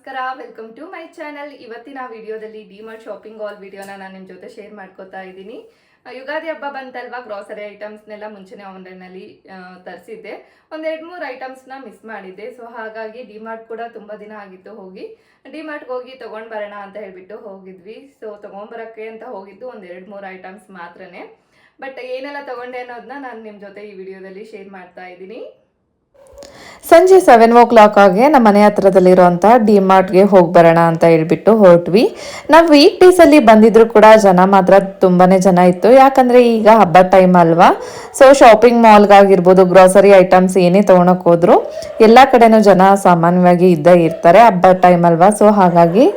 ನಮಸ್ಕಾರ, welcome to my channel. ಇವತ್ತಿನ ವಿಡಿಯೋದಲ್ಲಿ ಡಿಮಾರ್ಟ್ ಶಾಪಿಂಗ್ ಹಾಲ್ ವಿಡಿಯೋನ ನಾನು ನಿಮ್ಮ ಜೊತೆ ಶೇರ್ ಮಾಡ್ಕೋತಾ ಇದ್ದೀನಿ. ಯುಗಾದಿ ಹಬ್ಬ ಬಂತಲ್ವಾ, ಗ್ರಾಸರಿ ಐಟಮ್ಸ್ನೆಲ್ಲ ಮುಂಚೆನೇ ಆನ್ಲೈನಲ್ಲಿ ತರಿಸಿದ್ದೆ. ಒಂದು 2-3 ಐಟಮ್ಸ್ನ ಮಿಸ್ ಮಾಡಿದ್ದೆ. ಸೊ ಹಾಗಾಗಿ ಡಿಮಾರ್ಟ್ ಕೂಡ ತುಂಬ ದಿನ ಆಗಿತ್ತು ಹೋಗಿ. ಡಿಮಾರ್ಟ್ಗೆ ಹೋಗಿ ತೊಗೊಂಡು ಬರೋಣ ಅಂತ ಹೇಳಿಬಿಟ್ಟು ಹೋಗಿದ್ವಿ. ಸೊ ತೊಗೊಂಬರೋಕ್ಕೆ ಅಂತ ಹೋಗಿದ್ದು ಒಂದು 2-3 ಐಟಮ್ಸ್ ಮಾತ್ರನೇ. ಬಟ್ ಏನೆಲ್ಲ ತೊಗೊಂಡೆ ಅನ್ನೋದನ್ನ ನಾನು ನಿಮ್ಮ ಜೊತೆ ಈ ವಿಡಿಯೋದಲ್ಲಿ ಶೇರ್ ಮಾಡ್ತಾ ಇದ್ದೀನಿ. ಸಂಜೆ 7 ಆಗಿ ನಮ್ಮ ಮನೆ ಹತ್ರದಲ್ಲಿರುವಂಥ ಡಿಮಾರ್ಟ್ಗೆ ಹೋಗಿ ಬರೋಣ ಅಂತ ಹೇಳ್ಬಿಟ್ಟು ಹೊರಟ್ವಿ. ನಾವು ವೀಕ್ ಡೇಸಲ್ಲಿ ಬಂದಿದ್ರು ಕೂಡ ಜನ ಮಾತ್ರ ತುಂಬಾ ಜನ ಇತ್ತು. ಯಾಕಂದರೆ ಈಗ ಹಬ್ಬದ ಟೈಮ್ ಅಲ್ವಾ. ಸೊ ಶಾಪಿಂಗ್ ಮಾಲ್ಗಾಗಿರ್ಬೋದು, ಗ್ರಾಸರಿ ಐಟಮ್ಸ್ ಏನೇ ತೊಗೊಳಕ್ಕೆ ಹೋದ್ರು ಎಲ್ಲ ಕಡೆನೂ ಜನ ಸಾಮಾನ್ಯವಾಗಿ ಇದ್ದೇ ಇರ್ತಾರೆ, ಹಬ್ಬದ ಟೈಮ್ ಅಲ್ವಾ. ಸೊ ಹಾಗಾಗಿ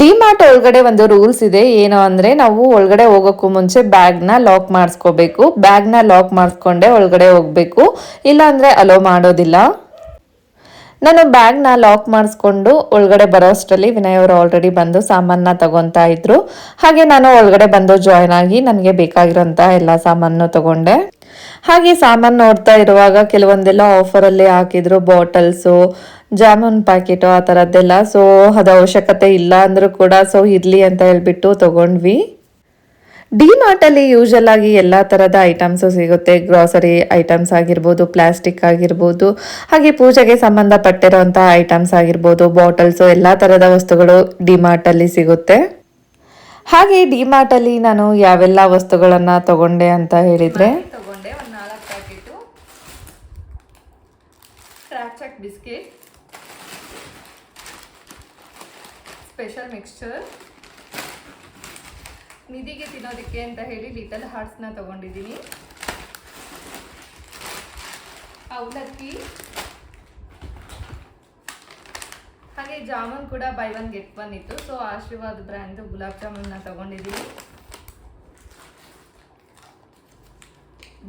ಡಿಮಾರ್ಟ್ ಒಳಗಡೆ ಒಂದು ರೂಲ್ಸ್ ಇದೆ. ಏನು ಅಂದರೆ, ನಾವು ಒಳಗಡೆ ಹೋಗೋಕ್ಕೂ ಮುಂಚೆ ಬ್ಯಾಗ್ನ ಲಾಕ್ ಮಾಡಿಸ್ಕೋಬೇಕು. ಬ್ಯಾಗ್ನ ಲಾಕ್ ಮಾಡಿಸ್ಕೊಂಡೆ ಒಳಗಡೆ ಹೋಗಬೇಕು, ಇಲ್ಲ ಅಂದರೆ ಅಲೋ ಮಾಡೋದಿಲ್ಲ. ನಾನು ಬ್ಯಾಗ್ನ ಲಾಕ್ ಮಾಡಿಸ್ಕೊಂಡು ಒಳಗಡೆ ಬರೋ ಅಷ್ಟರಲ್ಲಿ ವಿನಯ್ ಅವರು ಆಲ್ರೆಡಿ ಬಂದು ಸಾಮಾನನ್ನ ತಗೊತಾ ಇದ್ರು. ಹಾಗೆ ನಾನು ಒಳಗಡೆ ಬಂದು ಜಾಯ್ನ್ ಆಗಿ ನನಗೆ ಬೇಕಾಗಿರೋಂಥ ಎಲ್ಲ ಸಾಮಾನು ತಗೊಂಡೆ. ಹಾಗೆ ಸಾಮಾನು ನೋಡ್ತಾ ಇರುವಾಗ ಕೆಲವೊಂದೆಲ್ಲ ಆಫರಲ್ಲಿ ಹಾಕಿದ್ರು, ಬಾಟಲ್ಸು, ಜಾಮೂನ್ ಪ್ಯಾಕೆಟು, ಆ ಥರದ್ದೆಲ್ಲ. ಸೊ ಅದು ಅವಶ್ಯಕತೆ ಇಲ್ಲ ಅಂದರೂ ಕೂಡ ಸೊ ಇರಲಿ ಅಂತ ಹೇಳ್ಬಿಟ್ಟು ತಗೊಂಡ್ವಿ. ಡಿಮಾರ್ಟಲ್ಲಿ ಯೂಶಲ್ ಆಗಿ ಎಲ್ಲ ಥರದ ಐಟಮ್ಸು ಸಿಗುತ್ತೆ. ಗ್ರಾಸರಿ ಐಟಮ್ಸ್ ಆಗಿರ್ಬೋದು, ಪ್ಲಾಸ್ಟಿಕ್ ಆಗಿರ್ಬೋದು, ಹಾಗೆ ಪೂಜೆಗೆ ಸಂಬಂಧಪಟ್ಟಿರೋಂಥ ಐಟಮ್ಸ್ ಆಗಿರ್ಬೋದು, ಬಾಟಲ್ಸು, ಎಲ್ಲ ಥರದ ವಸ್ತುಗಳು ಡಿಮಾರ್ಟಲ್ಲಿ ಸಿಗುತ್ತೆ. ಹಾಗೆ ಡಿಮಾರ್ಟಲ್ಲಿ ನಾನು ಯಾವೆಲ್ಲ ವಸ್ತುಗಳನ್ನು ತಗೊಂಡೆ ಅಂತ ಹೇಳಿದರೆ, ತಗೊಂಡೆ ಒಂದು 4 packet crack biscuit, special mixture, ನಿಧಿಗೆ ತಿನ್ನೋದಕ್ಕೆ ಅಂತ ಹೇಳಿ ಲಿಟಲ್ ಹಾರ್ಟ್ಸ್ನ ತಗೊಂಡಿದ್ದೀನಿ, ಅವಲಕ್ಕಿ, ಹಾಗೆ ಜಾಮೂನ್ ಕೂಡ ಬೈ 1 get 1 ಇತ್ತು. ಸೊ ಆಶೀರ್ವಾದ್ ಬ್ರ್ಯಾಂಡ್ ಗುಲಾಬ್ ಜಾಮೂನ್ನ ತಗೊಂಡಿದ್ದೀನಿ,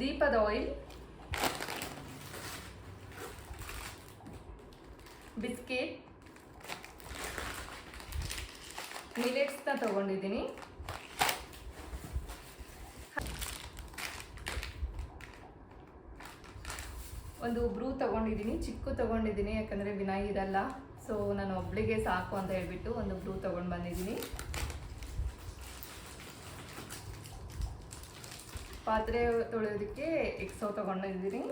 ದೀಪದ ಆಯಿಲ್, ಬಿಸ್ಕೆಟ್, ಮಿಲೆಟ್ಸ್ನ ತಗೊಂಡಿದ್ದೀನಿ, ಒಂದು ಬ್ರೂ ತಗೊಂಡಿದ್ದೀನಿ, ಚಿಕ್ಕು ತಗೊಂಡಿದ್ದೀನಿ. ಯಾಕಂದರೆ ವಿನಯ್ ಇರಲ್ಲ, ಸೊ ನಾನು ಒಬ್ಳಿಗೆ ಸಾಕು ಅಂತ ಹೇಳ್ಬಿಟ್ಟು ಒಂದು ಬ್ರೂ ತಗೊಂಡು ಬಂದಿದ್ದೀನಿ. ಪಾತ್ರೆ ತೊಳೆಯೋದಕ್ಕೆ ಎಕ್ಸೋ ತಗೊಂಡಿದ್ದೀನಿ,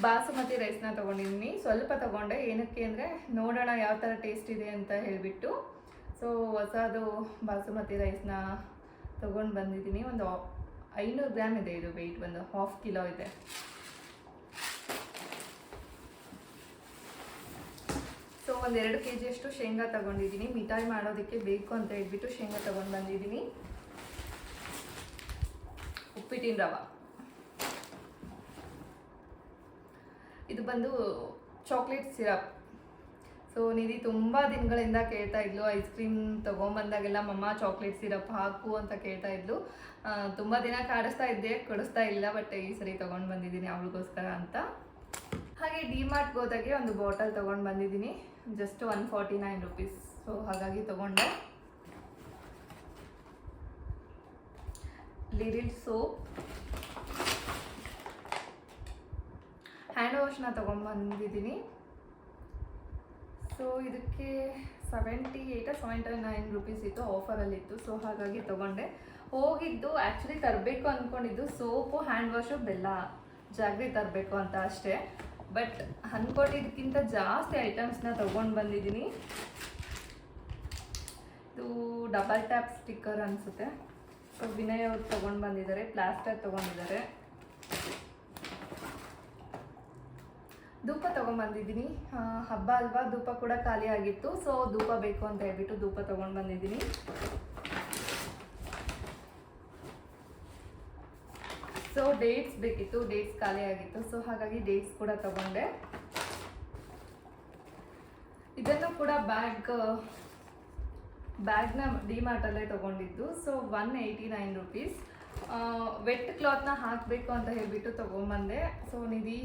ಬಾಸುಮತಿ ರೈಸ್ನ ತಗೊಂಡಿದ್ದೀನಿ. ಸ್ವಲ್ಪ ತಗೊಂಡೆ, ಏನಕ್ಕೆ ಅಂದರೆ ನೋಡೋಣ ಯಾವ ಥರ ಟೇಸ್ಟ್ ಇದೆ ಅಂತ ಹೇಳಿಬಿಟ್ಟು. ಸೊ ಹೊಸದು ಬಾಸುಮತಿ ರೈಸ್ನ ತಗೊಂಡು ಬಂದಿದ್ದೀನಿ. ಒಂದು 500 ಗ್ರಾಮ್ ಇದೆ, ಇದು ವೆಯ್ಟ್ ಒಂದು 1/2 ಕಿಲೋ ಇದೆ. ಸೊ ಒಂದು 2 kg ಅಷ್ಟು ಶೇಂಗಾ ತಗೊಂಡಿದ್ದೀನಿ. ಮಿಠಾಯಿ ಮಾಡೋದಕ್ಕೆ ಬೇಕು ಅಂತ ಹೇಳ್ಬಿಟ್ಟು ಶೇಂಗಾ ತಗೊಂಡು ಬಂದಿದ್ದೀನಿ. ಉಪ್ಪಿಟ್ಟಿನ ರವೆ, ಇದು ಬಂದು ಚಾಕ್ಲೇಟ್ ಸಿರಪ್. ಸೊ ನಿಧಿ ತುಂಬ ದಿನಗಳಿಂದ ಕೇಳ್ತಾ ಇದ್ಲು, ಐಸ್ ಕ್ರೀಮ್ ತೊಗೊಂಬಂದಾಗೆಲ್ಲ ಮಮ್ಮ ಚಾಕ್ಲೇಟ್ ಸಿರಪ್ ಹಾಕು ಅಂತ ಕೇಳ್ತಾ ಇದ್ಲು. ತುಂಬ ದಿನ ಕಾಡಿಸ್ತಾ ಇದ್ದೆ, ಕೊಡಿಸ್ತಾ ಇಲ್ಲ. ಬಟ್ ಈ ಸರಿ ತೊಗೊಂಡು ಬಂದಿದ್ದೀನಿ ಅವಳಿಗೋಸ್ಕರ ಅಂತ. ಹಾಗೆ ಡಿಮಾರ್ಟ್ಗೆ ಹೋದಾಗೆ ಒಂದು ಬಾಟಲ್ ತೊಗೊಂಡು ಬಂದಿದ್ದೀನಿ, ಜಸ್ಟ್ 149 rupees. ಸೊ ಹಾಗಾಗಿ ತೊಗೊಂಡೆ. ಲಿರಿಲ್ ಸೋಪ್, ಹ್ಯಾಂಡ್ ವಾಶ್ನ ತೊಗೊಂಡ್ಬಂದಿದ್ದೀನಿ. ಸೊ ಇದಕ್ಕೆ 78-79 rupees ಇತ್ತು, ಆಫರಲ್ಲಿತ್ತು. ಸೊ ಹಾಗಾಗಿ ತೊಗೊಂಡೆ. ಹೋಗಿದ್ದು ಆ್ಯಕ್ಚುಲಿ ತರಬೇಕು ಅಂದ್ಕೊಂಡಿದ್ದು ಸೋಪು, ಹ್ಯಾಂಡ್ ವಾಶು, ಬೆಲ್ಲ ಜಾಗ್ರಿ ತರಬೇಕು ಅಂತ ಅಷ್ಟೇ. ಬಟ್ ಅಂದ್ಕೊಂಡಿದ್ದಕ್ಕಿಂತ ಜಾಸ್ತಿ ಐಟಮ್ಸ್ನ ತೊಗೊಂಡು ಬಂದಿದ್ದೀನಿ. ಇದು ಡಬಲ್ ಟ್ಯಾಪ್ ಸ್ಟಿಕ್ಕರ್ ಅನಿಸುತ್ತೆ. ಸೊ ವಿನಯ್ ಅವ್ರು ತೊಗೊಂಡು ಬಂದಿದ್ದಾರೆ, ಪ್ಲಾಸ್ಟರ್ ತೊಗೊಂಡಿದ್ದಾರೆ. ಧೂಪ ತೊಗೊಂಡ್ಬಂದಿದ್ದೀನಿ, ಹಬ್ಬ ಅಲ್ವಾ, ಧೂಪ ಕೂಡ ಖಾಲಿ ಆಗಿತ್ತು. ಸೊ ಧೂಪ ಬೇಕು ಅಂತ ಹೇಳ್ಬಿಟ್ಟು ಧೂಪ ತೊಗೊಂಡು ಬಂದಿದ್ದೀನಿ. ಸೊ ಡೇಟ್ಸ್ ಬೇಕಿತ್ತು, ಡೇಟ್ಸ್ ಖಾಲಿ ಆಗಿತ್ತು. ಸೊ ಹಾಗಾಗಿ ಡೇಟ್ಸ್ ಕೂಡ ತಗೊಂಡೆ. ಇದನ್ನು ಕೂಡ ಬ್ಯಾಗ್ನ ಡಿಮಾರ್ಟಲ್ಲೇ ತೊಗೊಂಡಿದ್ದು. So 189 rupees. ವೆಟ್ ಕ್ಲಾತ್ನ ಹಾಕಬೇಕು ಅಂತ ಹೇಳಿಬಿಟ್ಟು ತೊಗೊಂಬಂದೆ. ಸೊ ನಿಧಿ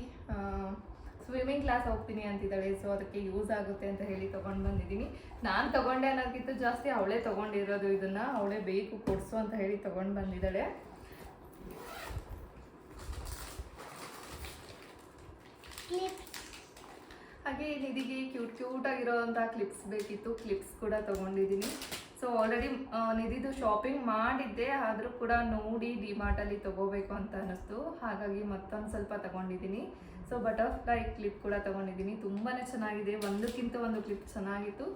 ಸ್ವಿಮ್ಮಿಂಗ್ ಕ್ಲಾಸ್ ಹೋಗ್ತೀನಿ ಅಂತಿದ್ದಾಳೆ, ಸೊ ಅದಕ್ಕೆ ಯೂಸ್ ಆಗುತ್ತೆ ಅಂತ ಹೇಳಿ ತೊಗೊಂಡು ಬಂದಿದ್ದೀನಿ. ನಾನು ತೊಗೊಂಡೆ ಅನ್ನೋದಕ್ಕಿಂತ ಜಾಸ್ತಿ ಅವಳೇ ತೊಗೊಂಡಿರೋದು, ಇದನ್ನು ಅವಳೇ ಬೇಕು ಕೊಡಿಸು ಅಂತ ಹೇಳಿ ತೊಗೊಂಡು ಬಂದಿದ್ದಾಳೆ. ಹಾಗೆ ನಿಧಿಗೆ ಕ್ಯೂಟ್ ಆಗಿರೋವಂಥ ಕ್ಲಿಪ್ಸ್ ಬೇಕಿತ್ತು, ಕ್ಲಿಪ್ಸ್ ಕೂಡ ತೊಗೊಂಡಿದ್ದೀನಿ. ಸೊ ಆಲ್ರೆಡಿ ನಿಧಿದು ಶಾಪಿಂಗ್ ಮಾಡಿದ್ದೆ, ಆದರೂ ಕೂಡ ನೋಡಿ ಡಿಮಾರ್ಟಲ್ಲಿ ತೊಗೋಬೇಕು ಅಂತ ಅನ್ನಿಸ್ತು, ಹಾಗಾಗಿ ಮತ್ತೊಂದು ಸ್ವಲ್ಪ ತೊಗೊಂಡಿದ್ದೀನಿ. ಸೊ ಬಟರ್ಫ್ಲೈ ಕ್ಲಿಪ್ ಕೂಡ ತೊಗೊಂಡಿದ್ದೀನಿ, ತುಂಬಾ ಚೆನ್ನಾಗಿದೆ, ಒಂದಕ್ಕಿಂತ ಒಂದು ಕ್ಲಿಪ್ ಚೆನ್ನಾಗಿತ್ತು.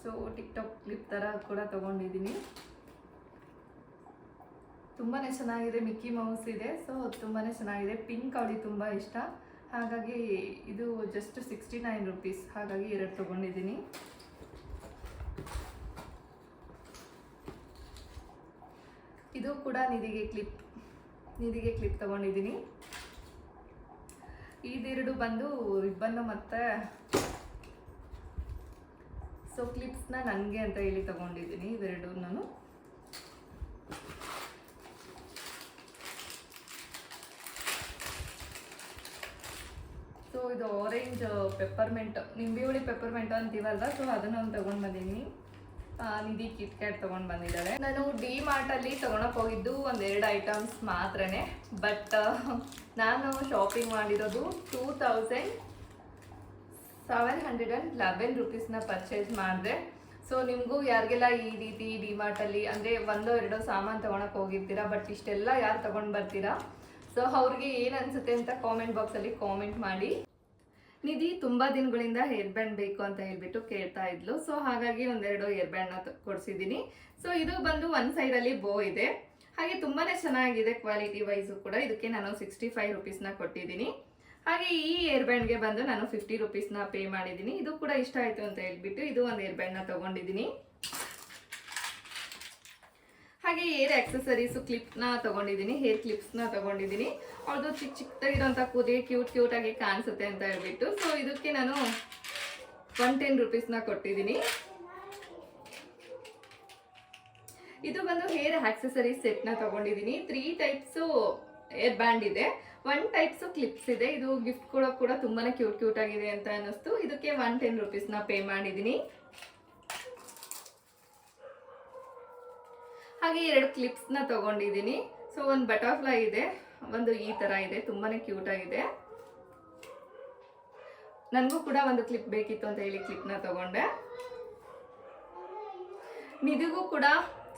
ಸೊ ಟಿಕ್ಟಾಕ್ ಕ್ಲಿಪ್ ಥರ ಕೂಡ ತೊಗೊಂಡಿದ್ದೀನಿ, ತುಂಬಾ ಚೆನ್ನಾಗಿದೆ. ಮಿಕ್ಕಿ ಮೌಸ್ ಇದೆ, ಸೊ ತುಂಬಾ ಚೆನ್ನಾಗಿದೆ. ಪಿಂಕ್ ಅವಳಿಗೆ ತುಂಬ ಇಷ್ಟ, ಹಾಗಾಗಿ ಇದು ಜಸ್ಟ್ 69 ರುಪೀಸ್, ಹಾಗಾಗಿ 2 ತೊಗೊಂಡಿದ್ದೀನಿ. ಇದು ಕೂಡ ನಿಧಿಗೆ ಕ್ಲಿಪ್ ತೊಗೊಂಡಿದ್ದೀನಿ. ಇದೆರಡು ಬಂದು ರಿಬ್ಬನ್ನು ಮತ್ತು ಸೊ ಕ್ಲಿಪ್ಸ್ನ ನನಗೆ ಅಂತ ಹೇಳಿ ತೊಗೊಂಡಿದ್ದೀನಿ, ಇವೆರಡು ನಾನು. ಸೊ ಇದು ಆರೆಂಜ್ ಪೆಪ್ಪರ್ಮೆಂಟ್, ನಿಂಬೆ ಹುಳಿ ಪೆಪ್ಪರ್ಮೆಂಟ್ ಅಂತೀವಲ್ವ, ಸೊ ಅದನ್ನು ಒಂದು ತೊಗೊಂಡು ಬಂದೀನಿ. ನಿಧಿ ಕಿಟ್ ಕ್ಯಾಟ್ ತೊಗೊಂಡು ಬಂದಿದ್ದಾಳೆ. ನಾನು ಡಿಮಾರ್ಟಲ್ಲಿ ತೊಗೊಳಕ್ಕೆ ಹೋಗಿದ್ದು 1-2 ಐಟಮ್ಸ್ ಮಾತ್ರನೇ, ಬಟ್ ನಾನು ಶಾಪಿಂಗ್ ಮಾಡಿರೋದು 2711 ರುಪೀಸ್ನ ಪರ್ಚೇಸ್ ಮಾಡಿದೆ. ಸೊ ನಿಮಗೂ ಯಾರಿಗೆಲ್ಲ ಈ ರೀತಿ ಡಿಮಾರ್ಟಲ್ಲಿ ಅಂದರೆ 1-2 ಸಾಮಾನು ತೊಗೊಳಕ್ಕೆ ಹೋಗಿರ್ತೀರಾ, ಬಟ್ ಇಷ್ಟೆಲ್ಲ ಯಾರು ತೊಗೊಂಡು ಬರ್ತೀರಾ, ಸೊ ಅವ್ರಿಗೆ ಏನು ಅನಿಸುತ್ತೆ ಅಂತ ಕಾಮೆಂಟ್ ಬಾಕ್ಸಲ್ಲಿ ಕಾಮೆಂಟ್ ಮಾಡಿ. ನಿಧಿ ತುಂಬ ದಿನಗಳಿಂದ ಹೇರ್ ಬ್ಯಾಂಡ್ ಬೇಕು ಅಂತ ಹೇಳ್ಬಿಟ್ಟು ಕೇಳ್ತಾ ಇದ್ಲು, ಸೊ ಹಾಗಾಗಿ 1-2 ಹೇರ್ ಬ್ಯಾಂಡ್ನ ಕೊಡಿಸಿದ್ದೀನಿ. ಸೊ ಇದು ಬಂದು ಒಂದು ಸೈಡಲ್ಲಿ ಬೋ ಇದೆ, ಹಾಗೆ ತುಂಬಾ ಚೆನ್ನಾಗಿದೆ ಕ್ವಾಲಿಟಿ ವೈಸು ಕೂಡ. ಇದಕ್ಕೆ ನಾನು 65 ರುಪೀಸ್ನ ಕೊಟ್ಟಿದ್ದೀನಿ. ಹಾಗೆ ಈ ಹೇರ್ ಬ್ಯಾಂಡ್ಗೆ ಬಂದು ನಾನು 50 ರುಪೀಸ್ನ ಪೇ ಮಾಡಿದ್ದೀನಿ. ಇದು ಕೂಡ ಇಷ್ಟ ಆಯಿತು ಅಂತ ಹೇಳ್ಬಿಟ್ಟು ಇದು ಒಂದು ಹೇರ್ ಬ್ಯಾಂಡ್ನ ತೊಗೊಂಡಿದ್ದೀನಿ. ಹಾಗೆ ಹೇರ್ ಆಕ್ಸೆಸರೀಸು ಕ್ಲಿಪ್ನ ತೊಗೊಂಡಿದ್ದೀನಿ, ಹೇರ್ ಕ್ಲಿಪ್ಸ್ನ ತೊಗೊಂಡಿದ್ದೀನಿ. ಅವ್ರದ್ದು ಚಿಕ್ಕದಾಗಿರೋಂಥ ಕೂದಲಿಗೆ ಕ್ಯೂಟಾಗಿ ಕಾಣಿಸುತ್ತೆ ಅಂತ ಹೇಳ್ಬಿಟ್ಟು, ಸೊ ಇದಕ್ಕೆ ನಾನು 110 ರುಪೀಸ್ನ ಕೊಟ್ಟಿದ್ದೀನಿ. ಇದು ಬಂದು ಹೇರ್ ಆಕ್ಸೆಸರೀಸ್ ಸೆಟ್ನ ತೊಗೊಂಡಿದ್ದೀನಿ. 3 ಟೈಪ್ಸು ಹೇರ್ ಬ್ಯಾಂಡ್ ಇದೆ, 1 ಟೈಪ್ಸು ಕ್ಲಿಪ್ಸ್ ಇದೆ. ಇದು ಗಿಫ್ಟ್ ಕೊಡೋಕೆ ಕೂಡ ತುಂಬಾ ಕ್ಯೂಟ್ ಆಗಿದೆ ಅಂತ ಅನ್ನಿಸ್ತು. ಇದಕ್ಕೆ 110 ರುಪೀಸ್ನ ಪೇ ಮಾಡಿದ್ದೀನಿ. ಹಾಗೆ 2 ಕ್ಲಿಪ್ಸ್ನ ತೊಗೊಂಡಿದ್ದೀನಿ. ಸೊ ಒಂದು ಬಟರ್ಫ್ಲೈ ಇದೆ, ಒಂದು ಈ ಥರ ಇದೆ, ತುಂಬಾ ಕ್ಯೂಟ್ ಆಗಿದೆ. ನನಗೂ ಕೂಡ ಒಂದು ಕ್ಲಿಪ್ ಬೇಕಿತ್ತು ಅಂತ ಹೇಳಿ ಕ್ಲಿಪ್ನ ತೊಗೊಂಡೆ. ನಿಧಿಗೂ ಕೂಡ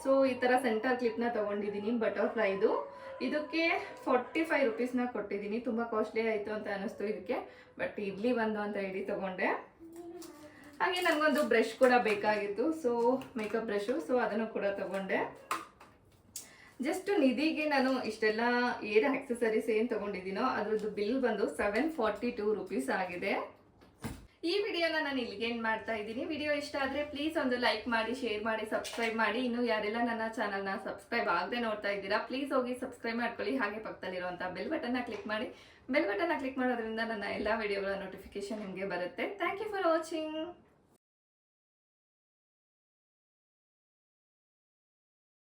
ಸೊ ಈ ಥರ ಸೆಂಟರ್ ಕ್ಲಿಪ್ನ ತೊಗೊಂಡಿದ್ದೀನಿ ಬಟರ್ಫ್ಲೈದು. ಇದಕ್ಕೆ 45 ರುಪೀಸ್ನ ಕೊಟ್ಟಿದ್ದೀನಿ, ತುಂಬ ಕಾಸ್ಟ್ಲಿ ಆಯಿತು ಅಂತ ಅನ್ನಿಸ್ತು ಇದಕ್ಕೆ, ಬಟ್ ಇಡ್ಲಿ ಬಂದು ಅಂತ ಹೇಳಿ ತೊಗೊಂಡೆ. ಹಾಗೆ ನನಗೊಂದು ಬ್ರಷ್ ಕೂಡ ಬೇಕಾಗಿತ್ತು, ಸೊ ಮೇಕಪ್ ಬ್ರಷು, ಸೊ ಅದನ್ನು ಕೂಡ ತೊಗೊಂಡೆ. ಜಸ್ಟ್ ನಿಧಿಗೆ ನಾನು ಇಷ್ಟೆಲ್ಲ ಏರ್ ಆಕ್ಸೆಸರೀಸ್ ಏನು ತೊಗೊಂಡಿದ್ದೀನೋ ಅದ್ರದ್ದು ಬಿಲ್ ಬಂದು 742 ರುಪೀಸ್ ಆಗಿದೆ. ಈ ವಿಡಿಯೋನ ನಾನು ಇಲ್ಲಿಗೆ ಎಂಡ್ ಮಾಡ್ತಾ ಇದ್ದೀನಿ. ವಿಡಿಯೋ ಇಷ್ಟ ಆದರೆ ಪ್ಲೀಸ್ ಒಂದು ಲೈಕ್ ಮಾಡಿ, ಶೇರ್ ಮಾಡಿ, ಸಬ್ಸ್ಕ್ರೈಬ್ ಮಾಡಿ. ಇನ್ನು ಯಾರೆಲ್ಲ ನನ್ನ ಚಾನಲ್ನ ಸಬ್ಸ್ಕ್ರೈಬ್ ಆಗದೆ ನೋಡ್ತಾ ಇದ್ದೀರಾ, ಪ್ಲೀಸ್ ಹೋಗಿ ಸಬ್ಸ್ಕ್ರೈಬ್ ಮಾಡ್ಕೊಳ್ಳಿ. ಹಾಗೆ ಪಕ್ಕದಲ್ಲಿರುವಂಥ ಬೆಲ್ ಬಟನ್ನ ಕ್ಲಿಕ್ ಮಾಡಿ. ಬೆಲ್ ಬಟನ್ನ ಕ್ಲಿಕ್ ಮಾಡೋದ್ರಿಂದ ನನ್ನ ಎಲ್ಲ ವಿಡಿಯೋಗಳ ನೋಟಿಫಿಕೇಶನ್ ನಿಮಗೆ ಬರುತ್ತೆ. Thank you for watching.